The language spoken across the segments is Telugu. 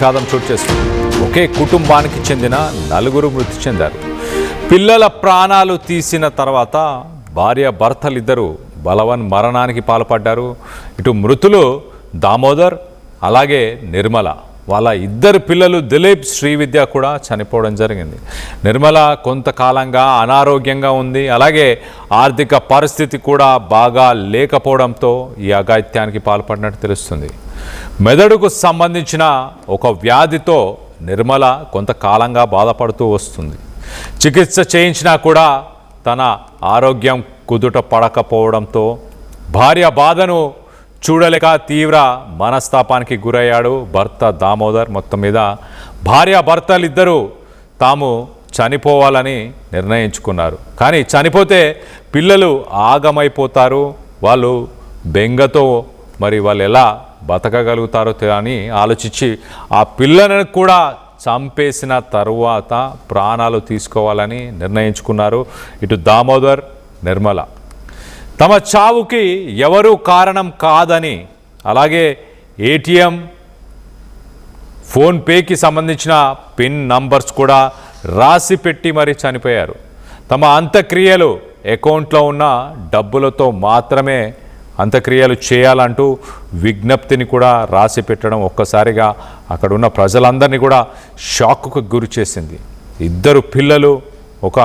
విషాదం చోటు చేసుకుంది. ఒకే కుటుంబానికి చెందిన 4 మృతి చెందారు. పిల్లల ప్రాణాలు తీసిన తర్వాత భార్య భర్తలిద్దరూ బలవన్ మరణానికి పాల్పడ్డారు. ఇటు మృతులు దామోదర్ అలాగే నిర్మల, వాళ్ళ 2 పిల్లలు దిలీప్ శ్రీవిద్య కూడా చనిపోవడం జరిగింది. నిర్మల కొంతకాలంగా అనారోగ్యంగా ఉంది. అలాగే ఆర్థిక పరిస్థితి కూడా బాగా లేకపోవడంతో ఈ అఘాయిత్యానికి పాల్పడినట్టు తెలుస్తుంది. మెదడుకు సంబంధించిన ఒక వ్యాధితో నిర్మల కొంతకాలంగా బాధపడుతూ వస్తుంది. చికిత్స చేయించినా కూడా తన ఆరోగ్యం కుదుట పడకపోవడంతో భార్య బాధను చూడలేక తీవ్ర మనస్తాపానికి గురయ్యాడు భర్త దామోదర్. మొత్తం మీద భార్యాభర్తలిద్దరూ తాము చనిపోవాలని నిర్ణయించుకున్నారు. కానీ చనిపోతే పిల్లలు ఆగమైపోతారు, వాళ్ళు బెంగతో మరి వాళ్ళు ఎలా బతకగలుగుతారో అని ఆలోచించి ఆ పిల్లలను కూడా చంపేసిన తరువాత ప్రాణాలు తీసుకోవాలని నిర్ణయించుకున్నారు ఇటు దామోదర్ నిర్మల. తమ చావుకి ఎవరూ కారణం కాదని, అలాగే ఏటీఎం ఫోన్పేకి సంబంధించిన పిన్ నంబర్స్ కూడా రాసి పెట్టి మరీ చనిపోయారు. తమ అంత్యక్రియలు అకౌంట్లో ఉన్న డబ్బులతో మాత్రమే అంత్యక్రియలు చేయాలంటూ విజ్ఞప్తిని కూడా రాసి పెట్టడం ఒక్కసారిగా అక్కడ ఉన్న ప్రజలందరినీ కూడా షాక్కు గురి చేసింది. 2 పిల్లలు, ఒక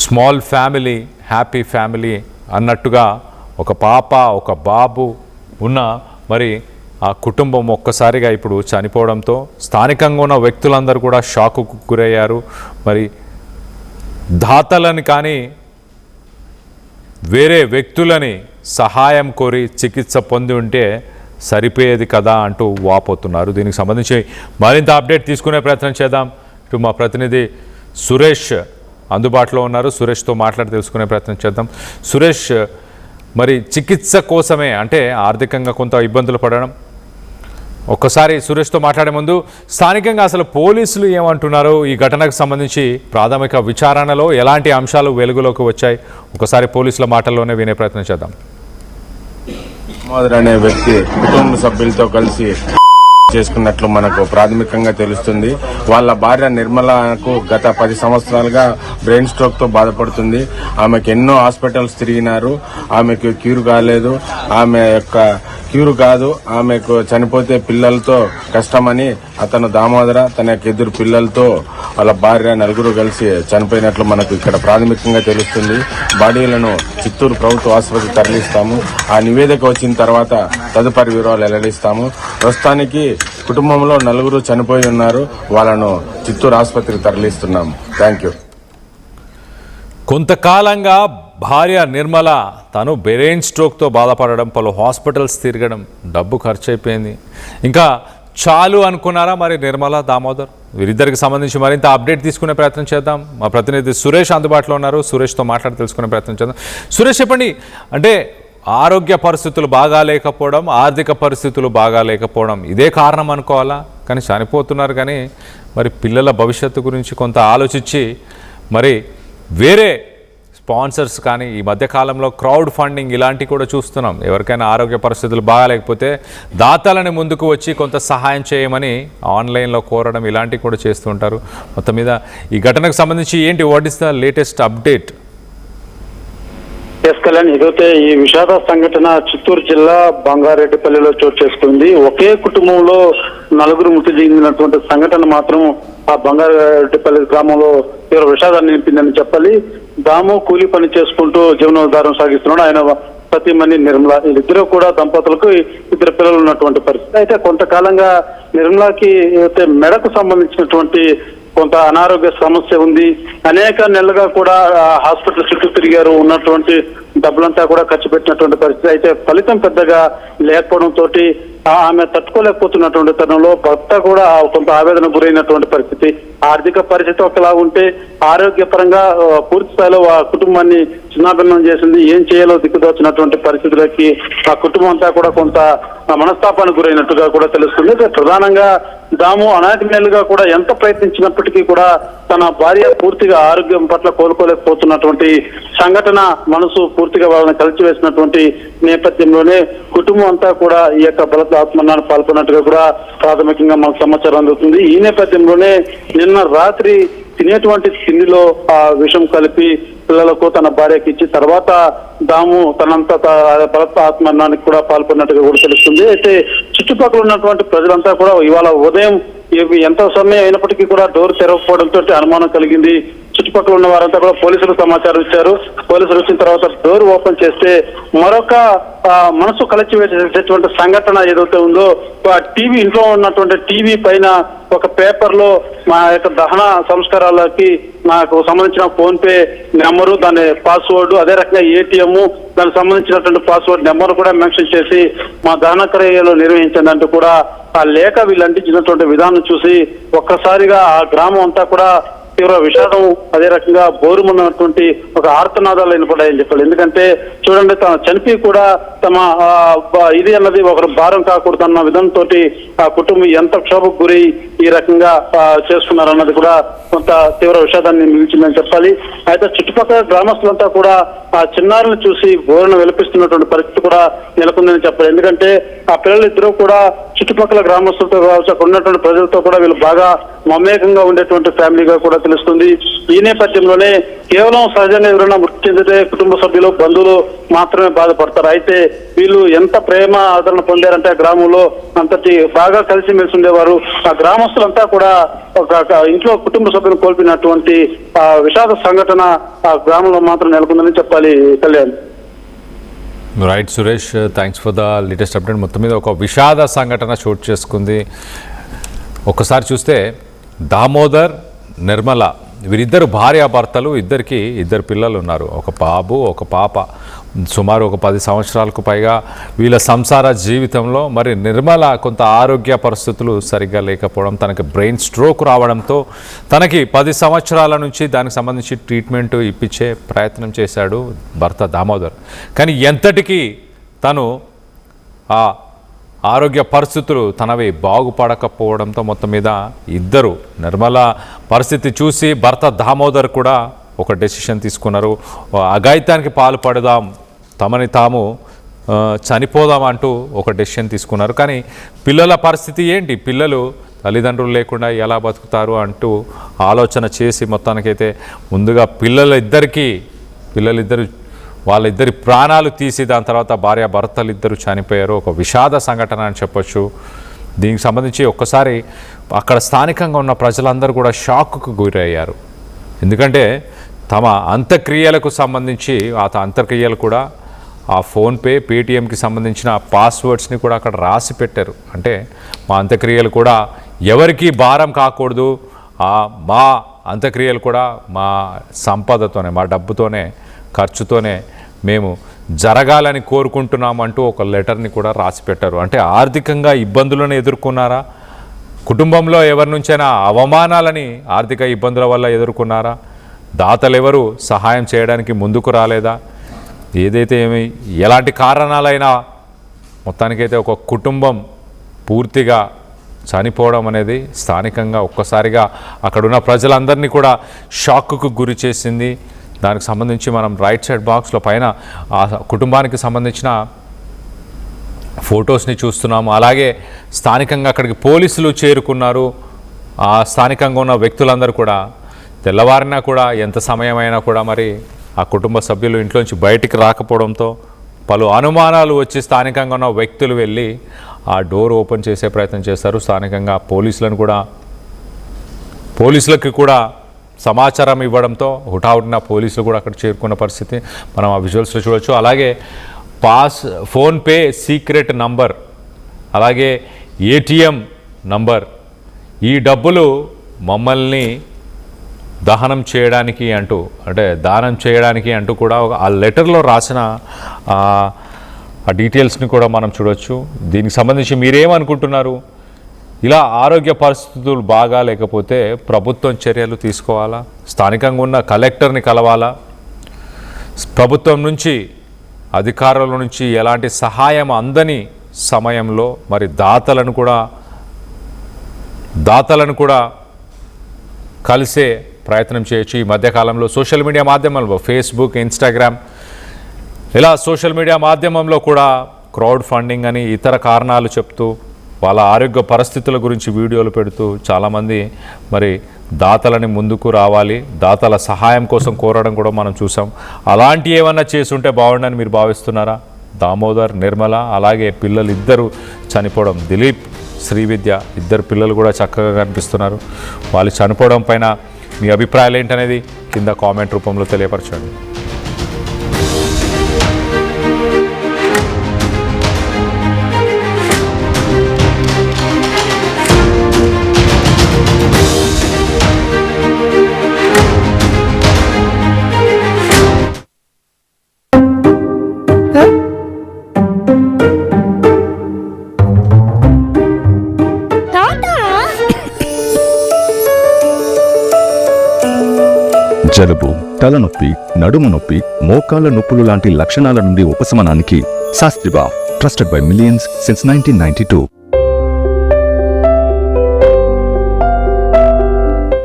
స్మాల్ ఫ్యామిలీ, హ్యాపీ ఫ్యామిలీ అన్నట్టుగా ఒక పాప ఒక బాబు ఉన్న మరి ఆ కుటుంబం ఒక్కసారిగా ఇప్పుడు చనిపోవడంతో స్థానికంగా ఉన్న వ్యక్తులందరూ కూడా షాకుకు గురయ్యారు. మరి దాతలని కానీ వేరే వ్యక్తులని సహాయం కోరి చికిత్స పొంది ఉంటే సరిపోయేది కదా అంటూ వాపోతున్నారు. దీనికి సంబంధించి మరింత అప్డేట్ తీసుకునే ప్రయత్నం చేద్దాం. ఇటు మా ప్రతినిధి సురేష్ అందుబాటులో ఉన్నారు. సురేష్తో మాట్లాడి తెలుసుకునే ప్రయత్నం చేద్దాం. సురేష్, మరి చికిత్స కోసమే అంటే ఆర్థికంగా కొంత ఇబ్బందులు పడడం, ఒక్కసారి సురేష్తో మాట్లాడే ముందు స్థానికంగా అసలు పోలీసులు ఏమంటున్నారు, ఈ ఘటనకు సంబంధించి ప్రాథమిక విచారణలో ఎలాంటి అంశాలు వెలుగులోకి వచ్చాయి, ఒకసారి పోలీసుల మాటల్లోనే వినే ప్రయత్నం చేద్దాం. దామోదర్ అనే వ్యక్తి కుటుంబ సభ్యులతో కలిసి చేసుకున్నట్లు మనకు ప్రాథమికంగా తెలుస్తుంది. వాళ్ళ భార్య నిర్మలకు గత 10 సంవత్సరాలుగా బ్రెయిన్ స్ట్రోక్ తో బాధపడుతుంది. ఆమెకు ఎన్నో హాస్పిటల్స్ తిరిగినారు, ఆమెకు క్యూర్ కాలేదు. ఆమె యొక్క క్యూర్ కాదు, ఆమెకు చనిపోతే పిల్లలతో కష్టమని అతను దామోదర తన యొక్క 2 పిల్లలతో వాళ్ళ భార్య 4 కలిసి చనిపోయినట్లు మనకు ఇక్కడ ప్రాథమికంగా తెలుస్తుంది. బాడీలను చిత్తూరు ప్రభుత్వ ఆసుపత్రికి తరలిస్తాము. ఆ నివేదిక వచ్చిన తర్వాత తదుపరి వివరాలు వెల్లడిస్తాము. ప్రస్తుతానికి కుటుంబంలో 4 చనిపోయి ఉన్నారు, వాళ్ళను చిత్తూరు ఆసుపత్రికి తరలిస్తున్నాము. Thank you. కొంతకాలంగా భార్య నిర్మల తను బ్రెయిన్ స్ట్రోక్తో బాధపడడం, పలు హాస్పిటల్స్ తిరగడం, డబ్బు ఖర్చు అయిపోయింది. ఇంకా చాలు అనుకున్నారా మరి నిర్మల దామోదర్? వీరిద్దరికి సంబంధించి మరింత అప్డేట్ తీసుకునే ప్రయత్నం చేద్దాం. మా ప్రతినిధి సురేష్ అందుబాటులో ఉన్నారు. సురేష్తో మాట్లాడి తెలుసుకునే ప్రయత్నం చేద్దాం. సురేష్, చెప్పండి, అంటే ఆరోగ్య పరిస్థితులు బాగా లేకపోవడం, ఆర్థిక పరిస్థితులు బాగా లేకపోవడం ఇదే కారణం అనుకోవాలా? కానీ చనిపోతున్నారు. కానీ మరి పిల్లల భవిష్యత్తు గురించి కొంత ఆలోచించి మరి వేరే స్పాన్సర్స్ కానీ ఈ మధ్యకాలంలో క్రౌడ్ ఫండింగ్ ఇలాంటివి కూడా చూస్తున్నాం. ఎవరికైనా ఆరోగ్య పరిస్థితులు బాగాలేకపోతే దాతలని ముందుకు వచ్చి కొంత సహాయం చేయమని ఆన్లైన్లో కోరడం ఇలాంటివి కూడా చేస్తూ ఉంటారు. మొత్తం మీద ఈ ఘటనకు సంబంధించి ఏంటి, what is the latest update? S Kalyan, ఇదైతే ఈ విషాద సంఘటన చిత్తూరు జిల్లా బంగారెడ్డిపల్లిలో చోటు చేసుకుంది. ఒకే కుటుంబంలో 4 మృతి చెందినటువంటి సంఘటన మాత్రం ఆ బంగారెడ్డిపల్లి గ్రామంలో తీవ్ర విషాదాన్ని నింపిందని చెప్పాలి. దాము కూలీ పని చేసుకుంటూ జీవనోధారం సాగిస్తున్నాడు. ఆయన సతీమణి నిర్మల, వీళ్ళిద్దరూ కూడా దంపతులకు 2 పిల్లలు ఉన్నటువంటి పరిస్థితి. అయితే కొంతకాలంగా నిర్మలకి అయితే మెడకు సంబంధించినటువంటి కొంత అనారోగ్య సమస్య ఉంది. అనేక నెలలుగా కూడా హాస్పిటల్ చుట్టూ తిరిగారు, ఉన్నటువంటి డబ్బులంతా కూడా ఖర్చు పెట్టినటువంటి పరిస్థితి. అయితే ఫలితం పెద్దగా లేకపోవడంతో ఆమె తట్టుకోలేకపోతున్నటువంటి తరుణంలో భర్త కూడా కొంత ఆవేదన గురైనటువంటి పరిస్థితి. ఆర్థిక పరిస్థితి ఒకలా ఉంటే ఆరోగ్యపరంగా పూర్తి స్థాయిలో ఆ కుటుంబాన్ని చిన్నాభిన్నం చేసింది. ఏం చేయాలో దిక్కుదోచినటువంటి పరిస్థితులకి ఆ కుటుంబం అంతా కూడా కొంత మనస్తాపానికి గురైనట్టుగా కూడా తెలుస్తుంది. ప్రధానంగా దాము అనేక నెలలుగా కూడా ఎంత ప్రయత్నించినప్పటికీ అయినప్పటికీ కూడా తన భార్య పూర్తిగా ఆరోగ్యం పట్ల కోలుకోలేకపోతున్నటువంటి సంఘటన మనసు పూర్తిగా వాళ్ళని కలిసివేసినటువంటి నేపథ్యంలోనే కుటుంబం అంతా కూడా ఈ యొక్క బలత ఆత్మహత్యకు పాల్పడినట్టుగా కూడా ప్రాథమికంగా మనకు సమాచారం అందుతుంది. ఈ నేపథ్యంలోనే నిన్న రాత్రి తినేటువంటి తిండిలో ఆ విషం కలిపి పిల్లలకు తన భార్యకి ఇచ్చి తర్వాత దాము తనంతా బలత ఆత్మహత్యానికి కూడా పాల్పడినట్టుగా కూడా తెలుస్తుంది. అయితే చుట్టుపక్కల ఉన్నటువంటి ప్రజలంతా కూడా ఇవాళ ఉదయం ఎంత సమయం అయినప్పటికీ కూడా డోర్ తెరవకపోవడంతో అనుమానం కలిగింది. చుట్టుపక్కల ఉన్న వారంతా కూడా పోలీసులకు సమాచారం ఇచ్చారు. పోలీసులు వచ్చిన తర్వాత డోర్ ఓపెన్ చేస్తే మరొక మనసు కలిచివేసేటువంటి సంఘటన ఏదైతే ఉందో టీవీ ఇంట్లో ఉన్నటువంటి టీవీ పైన ఒక పేపర్ లో మా యొక్క దహన సంస్కారాలకి నాకు సంబంధించిన ఫోన్ పే నెంబరు, దాని పాస్వర్డ్, అదే రకంగా ఏటీఎం, దానికి సంబంధించినటువంటి పాస్వర్డ్ నెంబర్ కూడా మెన్షన్ చేసి మా దహన క్రియలు నిర్వహించండి అంటూ కూడా ఆ లేఖ వీళ్ళు అంటించినటువంటి విధానం చూసి ఒక్కసారిగా ఆ గ్రామం అంతా కూడా తీవ్ర విషాదం, అదే రకంగా బోరుమన్నటువంటి ఒక ఆర్తనాదాలు వినపడాయని చెప్పాలి. ఎందుకంటే చూడండి, తన చనిపోయి కూడా తమ ఇది అన్నది ఒకరు భారం కాకూడదన్న విధానంతో ఆ కుటుంబం ఎంత క్షోభకు గురి ఈ రకంగా చేసుకున్నారన్నది కూడా కొంత తీవ్ర విషాదాన్ని మిగిల్చిందని చెప్పాలి. అయితే చుట్టుపక్కల గ్రామస్తులంతా కూడా ఆ చిన్నారులను చూసి బోరును విలపిస్తున్నటువంటి పరిస్థితి కూడా నెలకొందని చెప్పాలి. ఎందుకంటే ఆ పిల్లలిద్దరూ కూడా చుట్టుపక్కల గ్రామస్తులతో కావచ్చు, అక్కడ ఉన్నటువంటి ప్రజలతో కూడా వీళ్ళు బాగా మమేకంగా ఉండేటువంటి ఫ్యామిలీగా కూడా తెలుస్తుంది. ఈ నేపథ్యంలోనే కేవలం సహజంగా ఎవరైనా మృతి చెందితే కుటుంబ సభ్యులు, బంధువులు మాత్రమే బాధపడతారు. అయితే వీళ్ళు ఎంత ప్రేమ ఆదరణ పొందారంటే ఆ గ్రామంలో అంతటి బాగా కలిసిమెలిసి ఉండేవారు. ఆ గ్రామస్తులంతా కూడా ఒక ఇంట్లో కుటుంబ సభ్యులు కోల్పోయినటువంటి విషాద సంఘటన ఆ గ్రామంలో మాత్రం నెలకొందని చెప్పాలి. Kalyan. Right Suresh, thanks for the latest update. మొత్తం మీద ఒక విషాద సంఘటన చోటు చేసుకుంది. ఒక్కసారి చూస్తే దామోదర్, నిర్మల వీరిద్దరు భార్యాభర్తలు, ఇద్దరు పిల్లలు ఉన్నారు. ఒక బాబు, ఒక పాప. సుమారు ఒక 10 సంవత్సరాలకు పైగా వీళ్ళ సంసార జీవితంలో మరి నిర్మల కొంత ఆరోగ్య పరిస్థితులు సరిగ్గా లేకపోవడం, తనకి బ్రెయిన్ స్ట్రోక్ రావడంతో తనకి 10 సంవత్సరాల నుంచి దానికి సంబంధించి ట్రీట్మెంట్ ఇప్పించే ప్రయత్నం చేశాడు భర్త దామోదర్. కానీ ఎంతటికీ తను ఆ ఆరోగ్య పరిస్థితులు తనవి బాగుపడకపోవడంతో మొత్తం మీద ఇద్దరు నిర్మల పరిస్థితి చూసి భర్త దామోదర్ కూడా ఒక డెసిషన్ తీసుకున్నారు. అఘాయిత్యానికి పాల్పడదాం, తమని తాము చనిపోదాం అంటూ ఒక డెసిషన్ తీసుకున్నారు. కానీ పిల్లల పరిస్థితి ఏంటి, పిల్లలు తల్లిదండ్రులు లేకుండా ఎలా బతుకుతారు అంటూ ఆలోచన చేసి మొత్తానికైతే ముందుగా వాళ్ళిద్దరి ప్రాణాలు తీసి దాని తర్వాత భార్యాభర్తలు ఇద్దరు చనిపోయారు. ఒక విషాద సంఘటన అని చెప్పొచ్చు. దీనికి సంబంధించి ఒక్కసారి అక్కడ స్థానికంగా ఉన్న ప్రజలందరూ కూడా షాక్కు గురయ్యారు. ఎందుకంటే తమ అంత్యక్రియలకు సంబంధించి అంత్యక్రియలు కూడా ఆ ఫోన్పే, పేటిఎంకి సంబంధించిన పాస్వర్డ్స్ని కూడా అక్కడ రాసి పెట్టారు. అంటే మా అంత్యక్రియలు కూడా ఎవరికీ భారం కాకూడదు, మా అంత్యక్రియలు కూడా మా సంపదతోనే, మా డబ్బుతోనే, ఖర్చుతోనే మేము జరగాలని కోరుకుంటున్నామంటూ ఒక లెటర్ని కూడా రాసి పెట్టారు. అంటే ఆర్థికంగా ఇబ్బందులను ఎదుర్కొన్నారా, కుటుంబంలో ఎవరి నుంచైనా అవమానాలని ఆర్థిక ఇబ్బందుల వల్ల ఎదుర్కొన్నారా, దాతలు ఎవరు సహాయం చేయడానికి ముందుకు రాలేదా, ఏదైతే ఎలాంటి కారణాలైనా మొత్తానికైతే ఒక కుటుంబం పూర్తిగా చనిపోవడం అనేది స్థానికంగా ఒక్కసారిగా అక్కడున్న ప్రజలందరినీ కూడా షాక్కు గురి చేసింది. దానికి సంబంధించి మనం రైట్ సైడ్ బాక్స్లో పైన ఆ కుటుంబానికి సంబంధించిన ఫొటోస్ని చూస్తున్నాము. అలాగే స్థానికంగా అక్కడికి పోలీసులు చేరుకున్నారు. ఆ స్థానికంగా ఉన్న వ్యక్తులందరూ కూడా తెల్లవారినా కూడా ఎంత సమయమైనా కూడా మరి ఆ కుటుంబ సభ్యులు ఇంట్లోంచి బయటికి రాకపోవడంతో పలు అనుమానాలు వచ్చి స్థానికంగా ఉన్న వ్యక్తులు వెళ్ళి ఆ డోర్ ఓపెన్ చేసే ప్రయత్నం చేస్తారు. స్థానికంగా పోలీసులకి కూడా సమాచారం ఇవ్వడంతో హుటాహుటిన పోలీసులు కూడా అక్కడ చేరుకున్న పరిస్థితి మనం ఆ విజువల్స్లో చూడవచ్చు. అలాగే ఫోన్పే సీక్రెట్ నంబర్, అలాగే ఏటీఎం నంబర్, ఈ డబ్బులు మమ్మల్ని దానం చేయడానికి అంటూ కూడా ఆ లెటర్లో రాసిన ఆ డీటెయిల్స్ని కూడా మనం చూడవచ్చు. దీనికి సంబంధించి మీరేమనుకుంటున్నారు? ఇలా ఆరోగ్య పరిస్థితులు బాగా లేకపోతే ప్రభుత్వం చర్యలు తీసుకోవాలా, స్థానికంగా ఉన్న కలెక్టర్ని కలవాలా, ప్రభుత్వం నుంచి అధికారుల నుంచి ఎలాంటి సహాయం అందని సమయంలో మరి దాతలను కూడా కలిసే ప్రయత్నం చేయొచ్చు. ఈ మధ్యకాలంలో సోషల్ మీడియా మాధ్యమంలో ఫేస్బుక్, ఇన్స్టాగ్రామ్ ఇలా సోషల్ మీడియా మాధ్యమంలో కూడా క్రౌడ్ ఫండింగ్ అని ఇతర కారణాలు చెప్తూ వాళ్ళ ఆరోగ్య పరిస్థితుల గురించి వీడియోలు పెడుతూ చాలామంది మరి దాతలని ముందుకు రావాలి, దాతల సహాయం కోసం కోరడం కూడా మనం చూసాం. అలాంటి ఏమన్నా చేసుంటే బాగుండని మీరు భావిస్తున్నారా? దామోదర్, నిర్మల అలాగే పిల్లలు ఇద్దరు చనిపోవడం, దిలీప్, శ్రీవిద్య ఇద్దరు పిల్లలు కూడా చక్కగా కనిపిస్తున్నారు. వాళ్ళు చనిపోవడం పైన మీ అభిప్రాయాలు ఏంటనేది కింద కామెంట్ రూపంలో తెలియపరచండి. జలుబు, తలనొప్పి, నడుము నొప్పి, మోకాళ్ల నొప్పులు లాంటి లక్షణాల నుండి ఉపశమనానికి శాస్త్రిబా, ట్రస్టెడ్ బై మిలియన్స్ సిన్స్ 1992.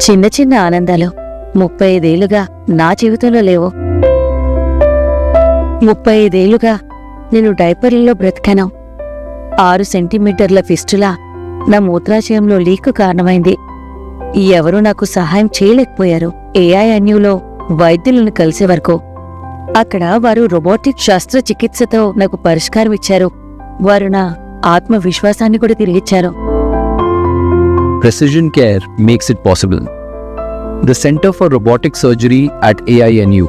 చిన్న చిన్న ఆనందాలు 35 ఏళ్లుగా నా జీవితంలో లేవు. 35 ఏళ్లుగా నేను డైపర్లలో బ్రతికాను. 6 సెంటీమీటర్ల ఫిస్టులా నా మూత్రాశయంలో లీకు కారణమైంది. ఎవరూ నాకు సహాయం చేయలేకపోయారు. AINUలో వైద్యులను కలిసే వరకు. అక్కడ వారు రోబోటిక్ శస్త్రచికిత్సతో నాకు పరిష్కారం ఇచ్చారు. వారు నా ఆత్మవిశ్వాసాన్ని కూడా తిరిగిచ్చారు. Precision care makes it possible. The Center for Robotic Surgery at AINU